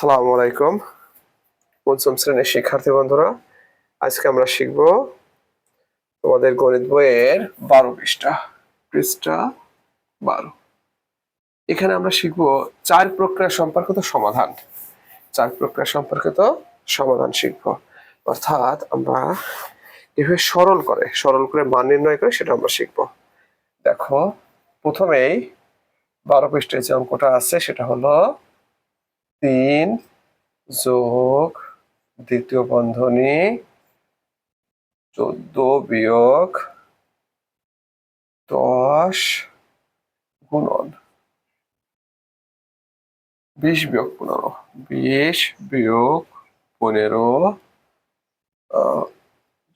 আসসালামু আলাইকুম পঞ্চম শ্রেণীর শিক্ষার্থী বন্ধুরা, আজকে আমরা শিখব তোমাদের গণিত বইয়ের 12 পৃষ্ঠা 12। এখানে আমরা শিখব চার প্রক্রিয়া সম্পর্কিত সমাধান। শিখব, অর্থাৎ আমরা কিভাবে সরল করে মান নির্ণয় করে সেটা আমরা শিখব। দেখো, প্রথমেই 12 পৃষ্ঠায় যে অঙ্কটা আছে সেটা হলো 3 যোগ দ্বিতীয় বন্ধনী 14 বিয়োগ 10 গুণন 20 বিয়োগ 15 20 বিয়োগ 15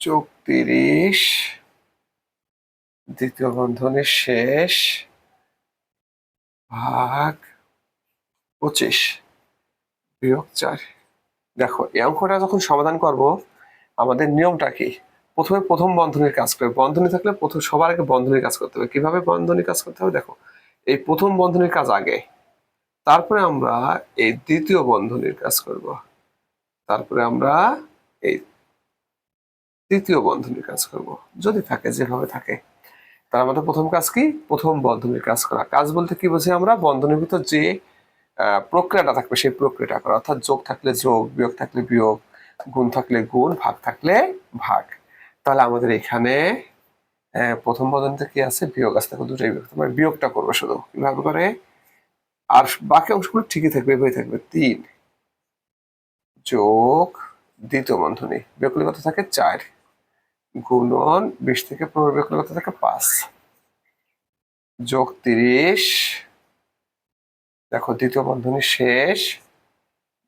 যোগ 30 দ্বিতীয় বন্ধনীর শেষ ভাগ 25 বিয়োগ 4। দেখো, এই অঙ্কটা যখন সমাধান করব আমাদের নিয়মটা কি? প্রথমে প্রথম বন্ধনীর কাজ করবে। বন্ধনী থাকলে সবার আগে বন্ধনীর কাজ করতে হবে। কিভাবে বন্ধনীর কাজ করতে হবে? দেখো, এই প্রথম বন্ধনীর কাজ আগে, তারপরে আমরা এই দ্বিতীয় বন্ধনীর কাজ করব, তারপরে আমরা এই তৃতীয় বন্ধনীর কাজ করব, যদি থাকে, যেভাবে থাকে। তার আমাদের প্রথম কাজ কি? প্রথম বন্ধনীর কাজ করা। কাজ বলতে কি বুঝি আমরা? বন্ধনীর ভিতর যে প্রক্রিয়াটা থাকবে সেই প্রক্রিয়াটা করা, অর্থাৎ যোগ থাকলে যোগ, বিয়োগ থাকলে বিয়োগ, গুণ থাকলে গুণ, ভাগ থাকলে ভাগ। তাহলে আমাদের এখানে প্রথম বন্ধনীতে কি আছে? বিয়োগ আছে। দেখো, দুটাই বিয়োগ, তোমরা বিয়োগটা করবে শুধু। কিভাবে করে? আর বাকি অংশগুলো ঠিকই থাকবে, এভাবেই থাকবে। 3 যোগ দ্বিতীয় বন্ধনী, বিয়োগ করলে কত থাকে? 4 গুণন 20 থেকে 15 বিয়োগ করলে কত থাকে? 5 যোগ 30, দেখো দ্বিতীয় বন্ধনী শেষ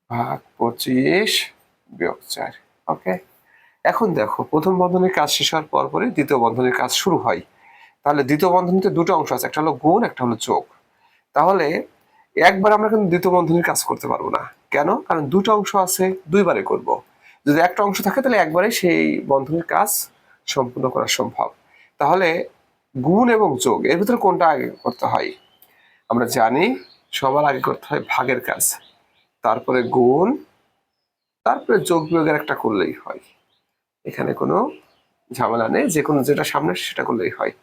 ভাগ 25 বিয়োগ 4। ওকে, এখন দেখো, প্রথম বন্ধনীর কাজ শেষ হওয়ার পরপরই দ্বিতীয় বন্ধনীর কাজ শুরু হয়। তাহলে দ্বিতীয় বন্ধনীতে দুটো অংশ আছে, একটা হলো গুণ, একটা হলো যোগ। তাহলে একবার আমরা কিন্তু দ্বিতীয় বন্ধনীর কাজ করতে পারবো না। কেন? কারণ দুটো অংশ আছে, দুইবারে করব। যদি একটা অংশ থাকে তাহলে একবারে সেই বন্ধনীর কাজ সম্পূর্ণ করা সম্ভব। তাহলে গুণ এবং যোগ, এর ভিতরে কোনটা আগে করতে হয়? আমরা জানি সবার আগে করতে হয় ভাগের কাজ, তারপরে গুণ, তারপরে যোগ বিয়োগের একটা করলেই হয়। এখানে কোনো ঝামেলা নেই, যে কোনো যেটা সামনে সেটা করলেই হয়।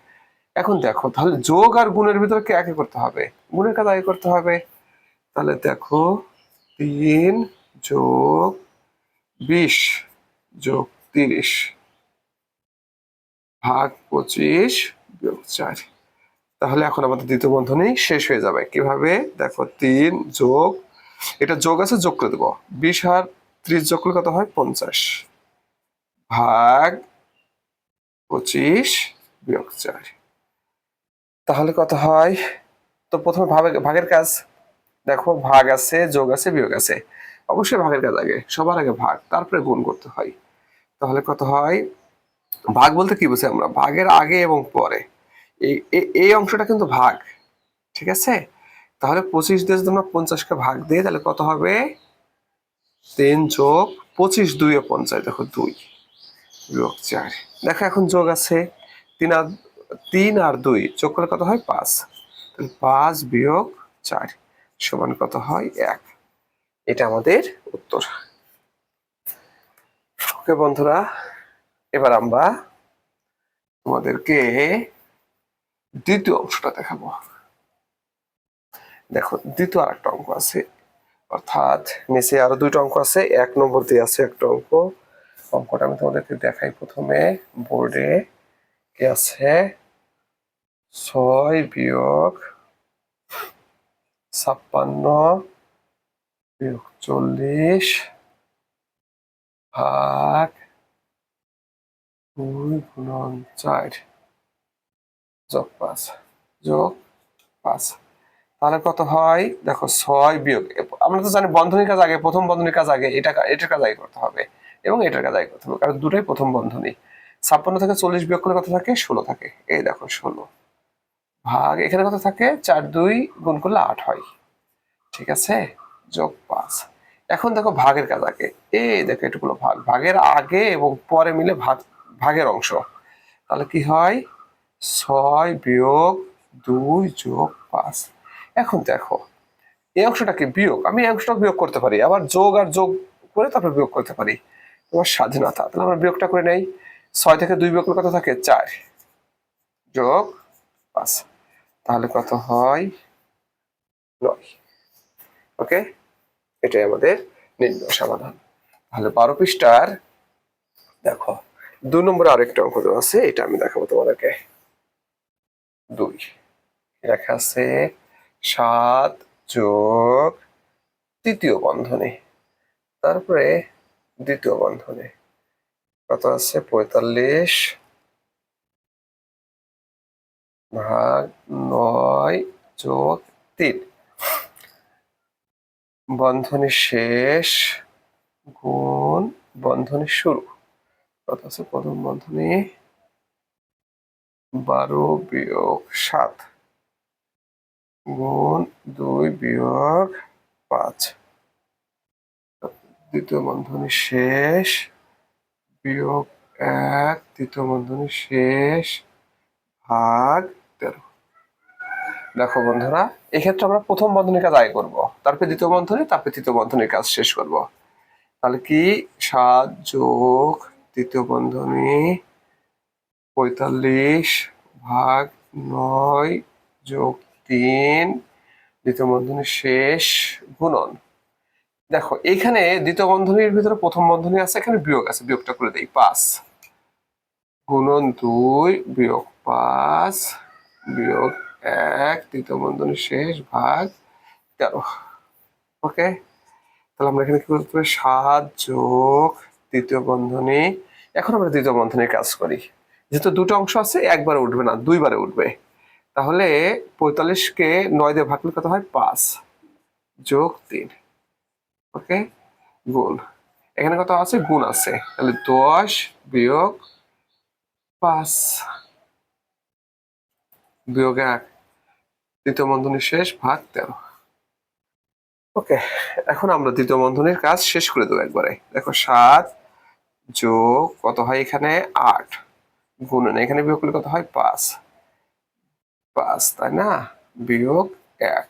এখন দেখো, তাহলে যোগ আর গুণের ভিতরে কে আগে করতে হবে? গুণের কাজ আগে করতে হবে। তাহলে দেখো, 3 যোগ 20 যোগ 30 ভাগ 25 বিয়োগ 4। তাহলে এখন আমাদের দ্বিতীয় বন্ধনী শেষ হয়ে যাবে। কিভাবে? দেখো, 3 যোগ, এটা যোগ আছে, যোগ করে দেবো। 20 আর 30 যোগ করলে কত হয়? 50 ভাগ 25 বিয়োগ 4। তাহলে কত হয়? তো প্রথমে ভাগের কাজ। দেখো, ভাগ আছে, যোগ আছে, বিয়োগ আছে, অবশ্যই ভাগের কাজ আগে, সবার আগে ভাগ, তারপরে গুণ করতে হয়। তাহলে কত হয়? ভাগ বলতে কি বুঝি আমরা? ভাগের আগে এবং পরে। এই অংশটা কিন্তু ভাগ, ঠিক আছে? তাহলে 25 দিয়ে যদি আমরা 50-কে ভাগ দিই তাহলে কত হবে? 3 যোগ 25, 2 এ 50, দেখো 2 বিয়োগ 4। দেখো, এখন যোগ আছে, 3 আর 2 যোগ করলে কত হয়? 5। তাহলে 5 বিয়োগ 4 সমান কত হয়? 1। এটা আমাদের উত্তর। ওকে বন্ধুরা, এবার আমরা তোমাদেরকে দ্বিতীয় অংশটা দেখাবো। দেখো, দ্বিতীয় আর একটা অঙ্ক আছে, অর্থাৎ নিচে আরো দুইটা অঙ্ক আছে, 1 নম্বর দিয়ে আছে একটা অঙ্ক। অঙ্কটা আমি তোমাদেরকে দেখাই। প্রথমে বোর্ডে কি আছে? 6 বিয়োগ 56 বিয়োগ 40 ভাগ 2 গুণন 4 যোগ 5 যোগ 5। তাহলে কত হয়? দেখো, 6 বিয়োগ, আমরা তো জানি বন্ধনীর কাজ আগে, প্রথম বন্ধনীর কাজ আগে, এটার কাজ আগে করতে হবে এবং এটার কাজ আগে করতে হবে, কারণ দুটোই প্রথম বন্ধনী। 56 থেকে 40 বিয়োগ করলে কত থাকে? 16 থাকে। এই দেখো, 16 ভাগ, এখানে কত থাকে? 4, 2 গুণ করলে 8 হয়, ঠিক আছে? যোগ 5। এখন দেখো, ভাগের কাজ আগে। এই দেখো, এটুকুলো ভাগের আগে এবং পরে মিলে ভাগের অংশ। তাহলে কি হয়? 6 বিয়োগ 2 যোগ 5। এখন দেখো, এই অংশটাকে বিয়োগ, আমি এই অংশটা বিয়োগ করতে পারি, আবার যোগ আর যোগ করে তারপর বিয়োগ করতে পারি, তোমার স্বাধীনতা। তাহলে আমরা বিয়োগটা করে নেই। 6 থেকে 2 বিয়োগ করলে কত থাকে? 4 যোগ 5, তাহলে কত হয়? 9। ওকে, এটাই আমাদের নির্ণয় সমাধান। তাহলে 12 পৃষ্ঠার দেখো 2 নম্বরে আরেকটা অঙ্ক দেওয়া আছে, এটা আমি দেখাবো তোমাদেরকে। 2 লেখা আছে 7 যোগ তৃতীয় বন্ধনী, তারপরে দ্বিতীয় বন্ধনী কত আছে? 45 ভাগ 9 যোগ 3 বন্ধনী শেষ গুণ বন্ধনী শুরু। কত আছে? প্রথম বন্ধনী 12 বিয়োগ 7 গুণ 2 বিয়োগ 5, দ্বিতীয় বন্ধনী শেষ বিয়োগ 1 তৃতীয় বন্ধনী শেষ ভাগ 13। দেখো বন্ধুরা, এক্ষেত্রে আমরা প্রথম বন্ধনীর কাজ আগে করবো, তারপরে দ্বিতীয় বন্ধনী, তারপরে তৃতীয় বন্ধনীর কাজ শেষ করব। তাহলে কি 7 যোগ তৃতীয় বন্ধনী 45 ভাগ 9 যোগ 3 দ্বিতীয় বন্ধনী শেষ গুণন। দেখো এখানে দ্বিতীয় বন্ধনীর ভিতরে প্রথম বন্ধনী আছে, এখানে বিয়োগ আছে, বিয়োগটা করে দেই। 5 গুণন 2 বিয়োগ 5 বিয়োগ 1 তৃতীয় বন্ধনী শেষ ভাগ 13। ওকে, তাহলে আমরা এখানে কি করতে পারি? 7 যোগ তৃতীয় বন্ধনী, এখন আমরা দ্বিতীয় বন্ধনীর কাজ করি। যেহেতু দুটো অংশ আছে, একবারে উঠবে না, দুইবারে উঠবে। তাহলে 45কে 9 দিয়ে ভাগ করলে কত হয়? 5 যোগ 3। ওকে, গুণ, এখানে কত আছে? গুণ আছে, তাহলে 10 বিয়োগ 5 বিয়োগ 1 তৃতীয় বন্ধনী শেষ ভাগ 13। ওকে, এখন আমরা দ্বিতীয় বন্ধনীর কাজ শেষ করে দেবো একবারে। দেখো 7 যোগ কত হয়? এখানে 8 গুণন, এখানে বিয়োগ করলে কত হয়? 5 তাই না, বিয়োগ 1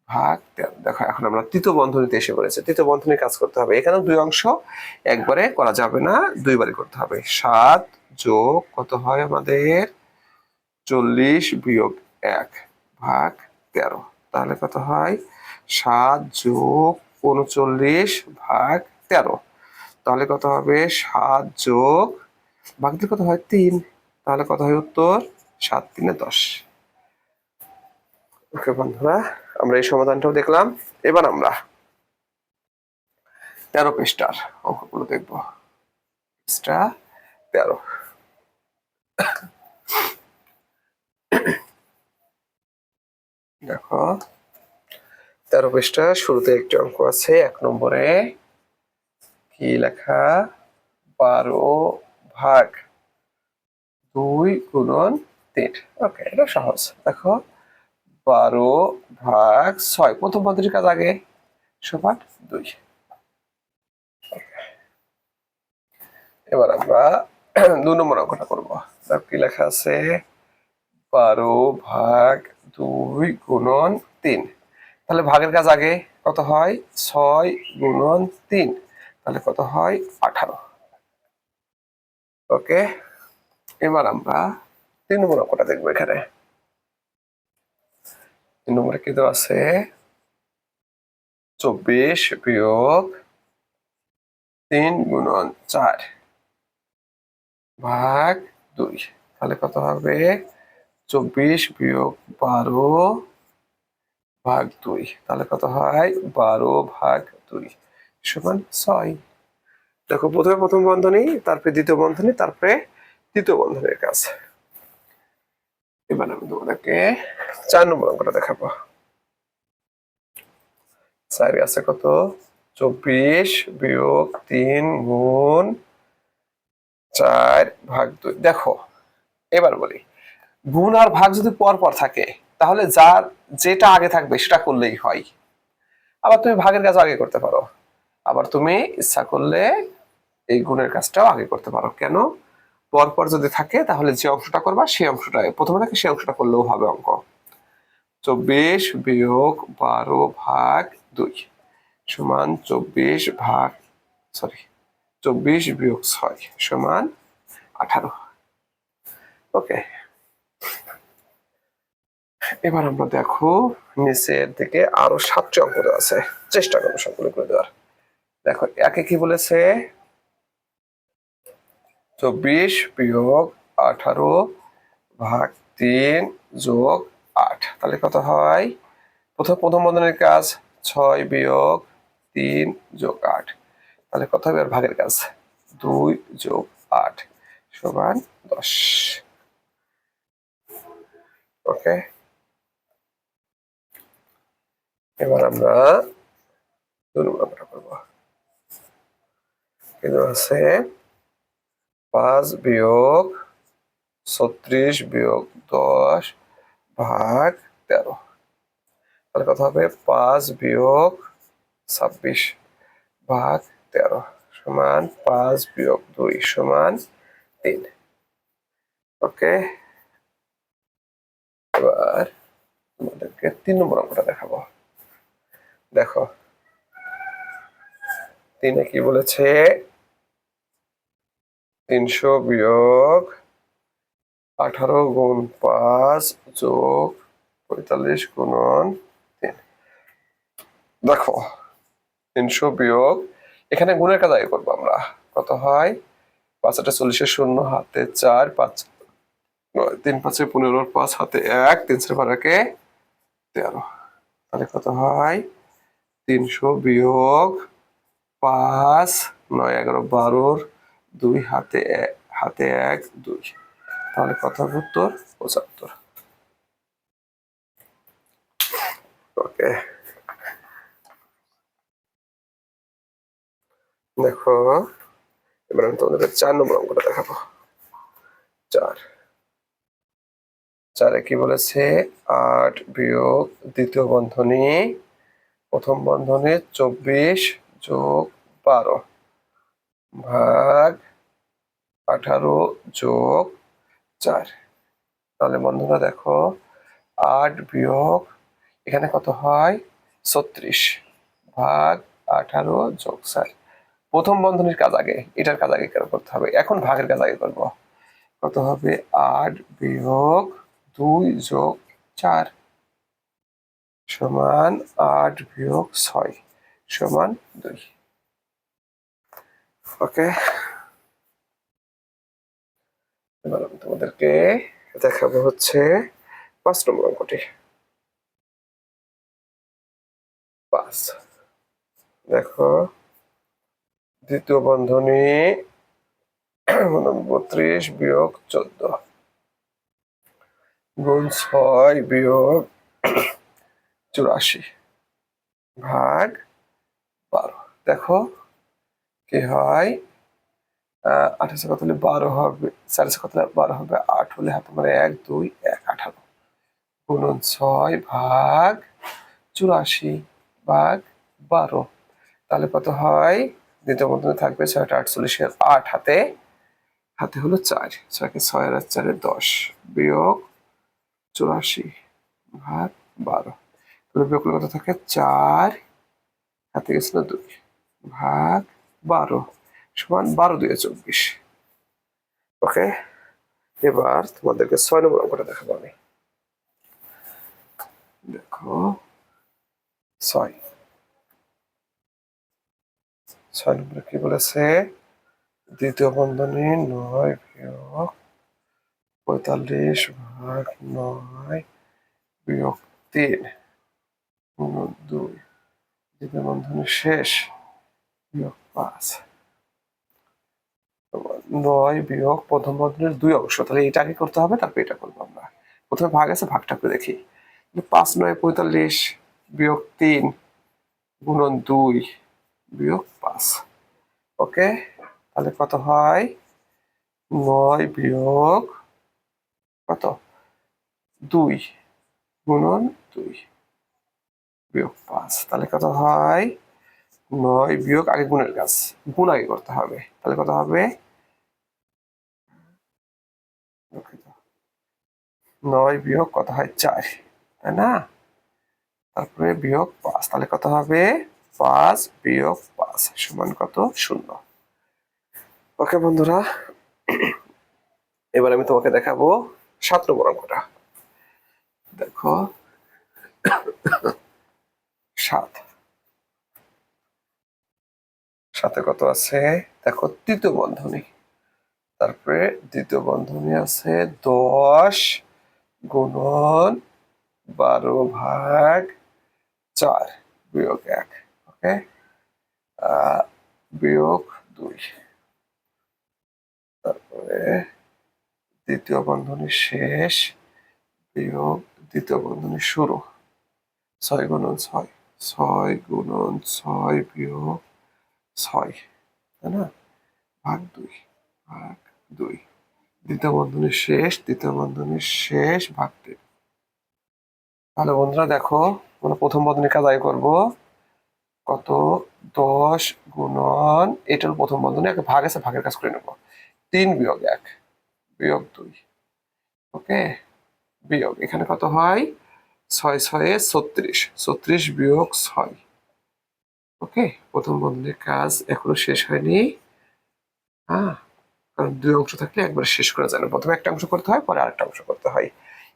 ভাগ 13। দেখো এখন আমরা তৃতীয় বন্ধনীতে এসে পড়েছে, তৃতীয় বন্ধনীর কাজ করতে হবে। এখানেও দুই অংশ, একবারে করা যাবে না, দুইবারে করতে হবে। 7 যোগ কত হয় আমাদের? 40 বিয়োগ 1 ভাগ 13, তাহলে কত হয়? 7 যোগ 39 ভাগ 13, তাহলে কত হবে? 7 যোগ ভাগ দিলে কত হয়? 3, তাহলে কত হয় উত্তর? 7 3 10। ওকে বন্ধুরা, আমরা এই সমাধানটাও দেখলাম। এবার আমরা 13 পৃষ্ঠার অঙ্কগুলো দেখব। পৃষ্ঠা 13। দেখো 13 পৃষ্ঠা শুরুতে একটি অঙ্ক আছে, 1 নম্বরে কি লেখা? 12 ভাগ 2 গুণন 3। ওকে, এটা সহজ। দেখো 12 ভাগ 6, প্রথম পদ্ধতির কাজ আগে, সমান 2। এবার আমরা 2 নম্বর অঙ্কটা করবো। দেখো কি লেখা আছে? 12 ভাগ 2 গুণন 3, তাহলে ভাগের কাজ আগে, কত হয়? 6 গুণন 3, তাহলে কত হয়? 18। ওকে, এবার আমরা 3 নম্বর অঙ্কটা দেখবো। এখানে 3 নম্বরে কি দেওয়া আছে? 24 বিয়োগ 3 গুণন 4 ভাগ 2, তাহলে কত হবে? 24 বিয়োগ 12 ভাগ 2, তাহলে কত হয়? 12 ভাগ 2 সমান 6। দেখো প্রথমে প্রথম বন্ধনী, তারপরে দ্বিতীয় বন্ধনী, তারপরে তৃতীয় বন্ধনীর কাজ। এবার আমি তোমাদেরকে 4 নম্বর অঙ্কটা দেখাবো। 4 আছে কত? 24 বিয়োগ 3 গুণ 4 ভাগ 2। দেখো এবার বলি, গুণ আর ভাগ যদি পর পর থাকে, তাহলে যার যেটা আগে থাকবে সেটা করলেই হয়। আবার তুমি ভাগের কাজ আগে করতে পারো, আবার তুমি ইচ্ছা করলে এই গুণের কাজটাও আগে করতে পারো। কেন? পরপর যদি থাকে তাহলে যে অংশটা করবা সেই অংশটা প্রথমে থাকে, সেই অংশটা করলেও হবে অঙ্ক। 24 বিয়োগ 12 ভাগ 2 সমান 24 বিয়োগ 6 সমান 18। ওকে, এবার আমরা দেখো নিচের দিকে আরো 7টি অঙ্ক দেওয়া আছে, চেষ্টা করবো সবগুলো করে দেওয়ার। দেখো একে কি বলেছে, 24 বিয়োগ 18 ভাগ 3 যোগ 8, তাহলে কত হয়? প্রথম বন্ধনীর কাজ 6 বিয়োগ 3 যোগ 8, তাহলে কত হবে? আর ভাগের কাজ 2 যোগ 8 সমান 10। ওকে, এবার আমরা 2 নম্বর অঙ্কটা করব। কিন্তু আছে 5 বিয়োগ 36 বিয়োগ 10 ভাগ 13, তাহলে কত হবে? 5 বিয়োগ 26 ভাগ 13 সমান 5 বিয়োগ 2 সমান 3। ওকে, এবার তোমাদেরকে 3 নম্বর অঙ্কটা দেখাবো। দেখো 3-এ কি বলেছে, 300 বিয়োগ 18 গুণ 5 যোগ 45 গুণন 3। দেখো 300 বিয়োগ, এখানে গুণের কাজ আগে করবো আমরা। কত হয়? 5 8 40 শূন্য, হাতে 4, 5 3 5 15, 5 হাতে 1, 3 4 12 13, তাহলে কত হয়? 300 বিয়োগ 5 9 11 12, 2 হাতে 1 2, তাহলে কত হবে? উত্তর 75। ওকে, দেখো এবার আমি তোমাদের 4 নম্বর অঙ্কটা দেখাবো। 4-এ কি বলেছে, 8 বিয়োগ দ্বিতীয় বন্ধনী প্রথম বন্ধনী 24 যোগ 12 ভাগ 18 যোগ 4, তাহলে বন্ধুরা দেখো 8 বিয়োগ এখানে কত হয়? 36 ভাগ 18 যোগ 4, প্রথম বন্ধনীর কাজ আগে, এটার কাজ আগে কেন করতে হবে? এখন ভাগের কাজ আগে করবো। কত হবে? 8 বিয়োগ 2 যোগ 4 সমান 8 বিয়োগ 6 সমান 2। ওকে, এবার আমি তোমাদেরকে দেখাবো হচ্ছে 5 নম্বর অঙ্কটি। 5, দেখো দ্বিতীয় বন্ধনী 32 বিয়োগ 14 গুণ 6 বিয়োগ 84 ভাগ 12, দেখো কি হয়? 28 কত হলে 12 হবে, 4 কত হলে 12 হবে, 8 হলে হাতে মানে 1 2 1 18 গুণন 6 ভাগ 84 ভাগ 12, তাহলে কত হয়? দ্বিতীয় বন্ধনী থাকবে 6 48 এর 8 হাতে হলো 4, 6 6 আর 4 10 বিয়োগ 84 ভাগ 12, তাহলে বিয়োগ করলে কত থাকে? 4 হাতে গেছিল 2 ভাগ 12 সমান 12 2 24। ওকে, এবার তোমাদেরকে 6 নম্বর অঙ্কটা দেখাবো আমি। দেখো 6 নম্বরে কি বলেছে, দ্বিতীয় বন্ধনী 9 বিয়োগ 45 ভাগ 9 বিয়োগ 3 গুণ 2, দ্বিতীয় বন্ধনী শেষ বিয়োগ 5, 9 বিয়োগ প্রথম বন্ধনীর 2 অংশ, তাহলে এটা আগে করতে হবে, তারপর এটা করবো আমরা। প্রথমে ভাগ আছে, ভাগটা করে দেখি। 5 9 45 বিয়োগ 3 গুণন 2 বিয়োগ 5। ওকে, তাহলে কত হয়? 9 বিয়োগ কত? 2 গুণন 2 বিয়োগ 5, তাহলে কত হয়? 9 বিয়োগ আগে গুণের কাজ, গুণ আগে করতে হবে, তাহলে কত হবে? 9 বিয়োগ কত হয়? 4, তাই না? তারপরে বিয়োগ 5, তাহলে কত হবে 5 বিয়োগ 5 সমান কত 0। ওকে বন্ধুরা, এবার আমি তোমাকে দেখাবো 7 নম্বর অঙ্কটা। দেখো 7, সাথে কত আছে দেখো তৃতীয় বন্ধনী, তারপরে দ্বিতীয় বন্ধনী আছে 10 গুণন 12 ভাগ 4 বিয়োগ 1, ওকে, বিয়োগ 2, তারপরে দ্বিতীয় বন্ধনী শেষ বিয়োগ দ্বিতীয় বন্ধনী শুরু, 6 গুণন 6, 6 গুণন 6 বিয়োগ 6, তাই না, ভাগ 2, ভাগ 2, দ্বিতীয় বন্ধনী শেষ, দ্বিতীয় বন্ধনী শেষ, ভাগ 3। তাহলে বন্ধুরা দেখো আমরা প্রথম বন্ধনীর কাজ আগে করবো, কত 10 গুণন, এটা হলো প্রথম বন্ধনী, একটা ভাগ আছে ভাগের কাজ করে নেবো, 3 বিয়োগ 1 বিয়োগ 2, ওকে, বিয়োগ এখানে কত হয় 6 6 36, 36 বিয়োগ 6, ওকে। প্রথম বন্ধনীর কাজ এখনো শেষ হয়নি, হ্যাঁ, কারণ 2 অংশ থাকলে একবার শেষ করা যায় না, প্রথমে একটা অংশ করতে হয় পরে আরেকটা অংশ করতে হয়,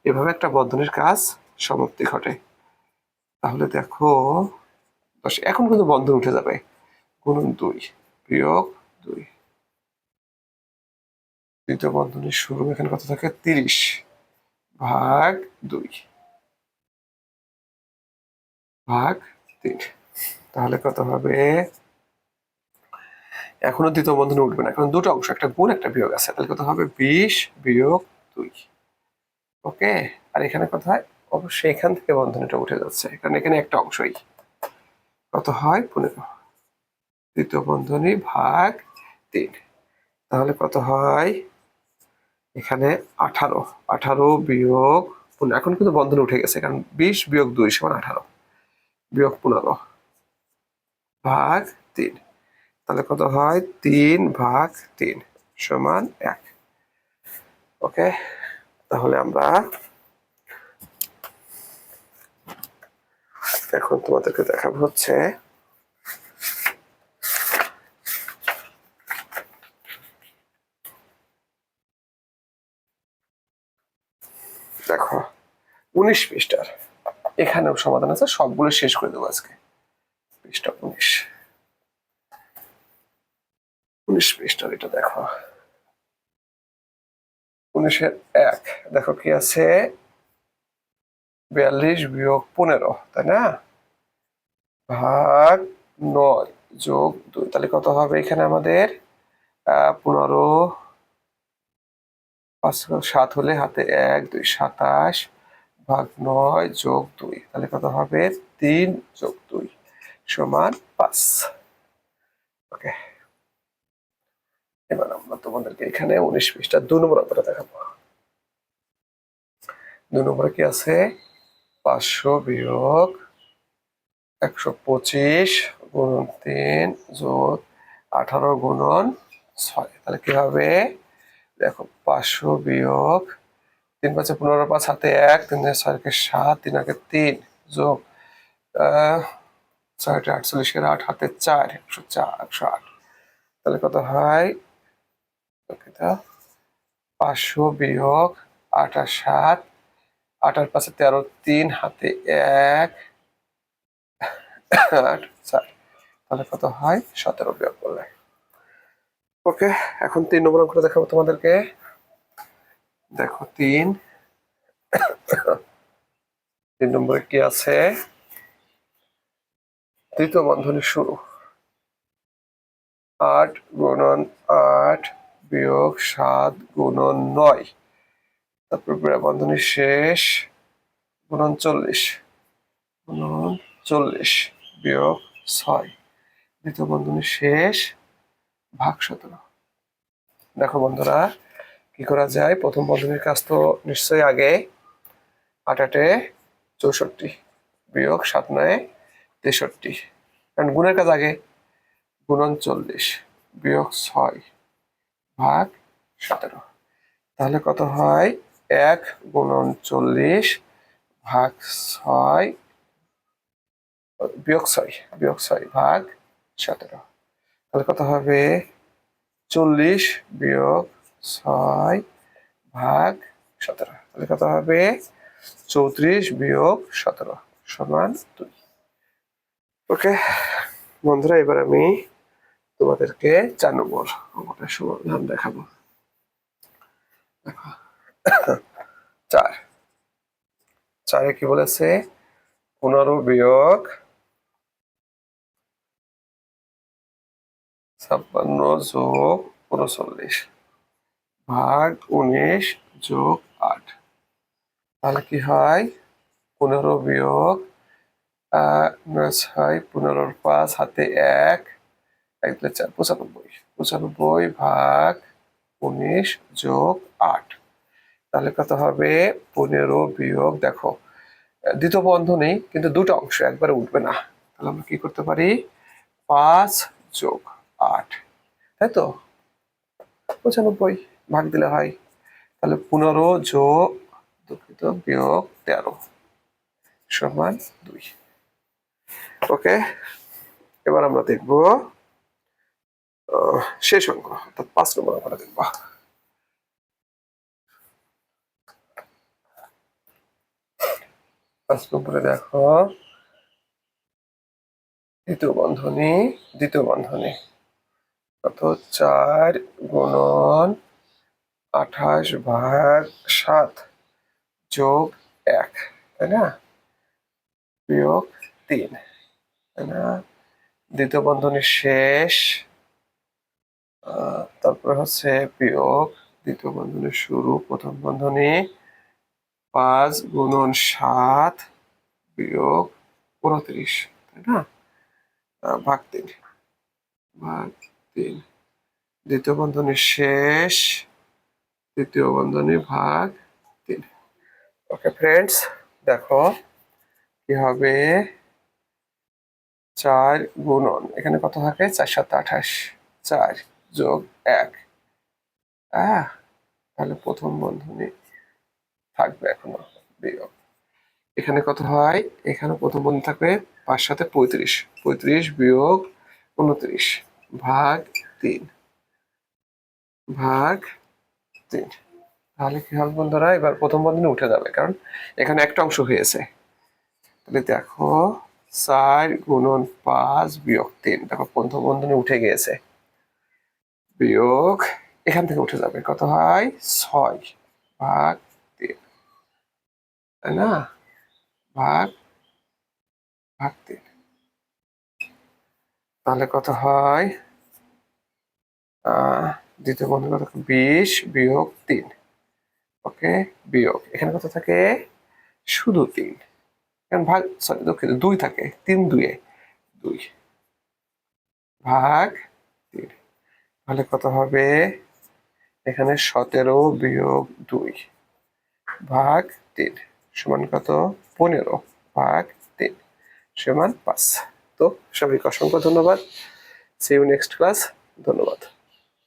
এভাবে একটা বন্ধনীর কাজ সমাপ্তি ঘটে। তাহলে দেখো 10, এখন কিন্তু বন্ধন উঠে যাবে, গুণন 2 বিয়োগ 2, দ্বিতীয় বন্ধনীর শুরু, এখানে কত থাকে 30 ভাগ 2 ভাগ 3, তাহলে কত হবে, এখনো দ্বিতীয় বন্ধনী উঠবে না, কারণ দুটো অংশ, একটা গুণ একটা বিয়োগ আছে, তাহলে কত হবে 20 বিয়োগ 2, ওকে। আর এখানে কত হয়, অবশ্যই এখান থেকে বন্ধনীটা উঠে যাচ্ছে, কারণ এখানে একটা অংশই, কত হয় 15, দ্বিতীয় বন্ধনী ভাগ 3, তাহলে কত হয় এখানে 18, 18 বিয়োগ 15, এখন কিন্তু বন্ধনী উঠে গেছে, কারণ 20 বিয়োগ 2 সমান 18 বিয়োগ 15 ভাগ 3, তাহলে কত হয় 3 ভাগ 3 সমান 1, ওকে। তাহলে আমরা এখন তোমাদেরকে দেখাবো হচ্ছে দেখো 19 পৃষ্ঠার, এখানেও সমাধান আছে, সবগুলো শেষ করে দেবো আজকে। পৃষ্ঠা 19, 19 পৃষ্ঠার এটা দেখো 19-এর 1, দেখো কি আছে 42 বিয়োগ 15, তাই না, ভাগ 9 যোগ 2, তাহলে কত হবে এখানে আমাদের 15, 5 7 হলে হাতে 1 2 27 ভাগ 9 যোগ 2, তাহলে কত হবে 3 যোগ 2 সমান 5, ওকে। এবার আমরা তোমাদেরকে এখানে 19 পৃষ্ঠা 2 নম্বর অঙ্কটা দেখাবো। 2 নম্বরে কি আছে 500 বিয়োগ 125 গুণন 3 যোগ 18 গুণন 6, তাহলে কি হবে দেখো 500 বিয়োগ 3 5 15 5 হাতে 1 3 6 7 3 আগে 3 যোগ 6 48 এর 8 হাতে 4 104 108, তাহলে কত হয় 500 বিয়োগ 8 আর 7, 8 আর 5 13 3 হাতে 1 8 4, তাহলে কত হয় 17 বিয়োগ করলে, ওকে। এখন 3 নম্বর অঙ্কটা দেখাবো তোমাদেরকে, দেখো 3 নম্বরে কি আছে তৃতীয় বন্ধনী শুরু, 8 গুণন 8 বিয়োগ 7 গুণন 9, তারপর বন্ধনী শেষ গুণন 40 গুণন 40 বিয়োগ 6, দ্বিতীয় বন্ধনী শেষ ভাগ 17। দেখো বন্ধুরা কি করা যায়, প্রথম বন্ধনীর কাজ তো নিশ্চয়ই আগে, 8 8 64 বিয়োগ 7 9 63, কারণ গুণের কাজ আগে, গুণন 40 বিয়োগ 6 ভাগ 17, তাহলে কত হয় 1 গুণন 40 ভাগ 6 বিয়োগ 6 ভাগ 17, তাহলে কত হবে 40 বিয়োগ 6 ভাগ 17, তাহলে কত হবে 34 বিয়োগ 17 সমান 2। ওকে বন্ধুরা, এবার আমি তোমাদেরকে 4 নম্বর অঙ্কটার সমাধান দেখাবো। দেখো 4 কি বলেছে, 15 বিয়োগ 56 যোগ 39 ভাগ 19 যোগ 8, তাহলে কি হয় 15 বিয়োগ 6, 15 5 হাতে 1, 1 দিলে 4, 95 ভাগ 19 যোগ 8, তাহলে কত হবে 15 বিয়োগ, দেখো দ্বিতীয় বন্ধনী কিন্তু দুটো অংশ একবারে উঠবে না, তাহলে আমরা কি করতে পারি 5 যোগ 8, তাই তো 95 ভাগ দিলে হয়, তাহলে 15 যোগ বিয়োগ 13 সমান 2। ওকে, এবার আমরা দেখব শেষ অঙ্ক, অর্থাৎ 5 নম্বর অঙ্কটা দেখব। 5 নম্বরে দেখো দ্বিতীয় বন্ধনী কত 4 গুণন 28 ভাগ 7 যোগ 1, তাই না, বিয়োগ 3, তাই না, দ্বিতীয় বন্ধনীর শেষ, তারপরে হচ্ছে বিয়োগ দ্বিতীয় বন্ধনীর শুরু, প্রথম বন্ধনী 5 গুণন 7 বিয়োগ 29, তাই না, ভাগ 3 দ্বিতীয় বন্ধনীর শেষ, তৃতীয় বন্ধনী ভাগ 3। ওকে ফ্রেন্ডস, দেখো কি হবে 4 গুণন এখানে কত থাকে 4 7 28, 4 যোগ 1, তাহলে প্রথম বন্ধনী থাকবে এখনো বিয়োগ, এখানে কত হয়, এখানে প্রথম বন্ধনী থাকবে 5 7 35 বিয়োগ 29 ভাগ 3 ভাগ 3, তাহলে কি হবে বন্ধুরা, এবার প্রথম বন্ধনী উঠে যাবে কারণ এখানে একটা অংশ হয়েছে, তাহলে দেখো 4 গুণন 5 বিয়োগ 3, দেখো প্রথম বন্ধনী উঠে গিয়েছে, বিয়োগ এখান থেকে উঠে যাবে, কত হয় 6 ভাগ 3, তাই না, ভাগ 3, তাহলে কত হয় দ্বিতীয় বন্ধনী কত 20 বিয়োগ 3, ওকে বিয়োগ এখানে কত থাকে শুধু 3, কারণ ভাগ সরি দুঃখিত 2 থাকে, 3 2 2 ভাগ 3, তাহলে কত হবে এখানে 17 বিয়োগ 2 ভাগ 3 সমান কত 15 ভাগ 3 সমান 5। তো সবাইকে অসংখ্য ধন্যবাদ, সি ইউ নেক্সট ক্লাস, ধন্যবাদ।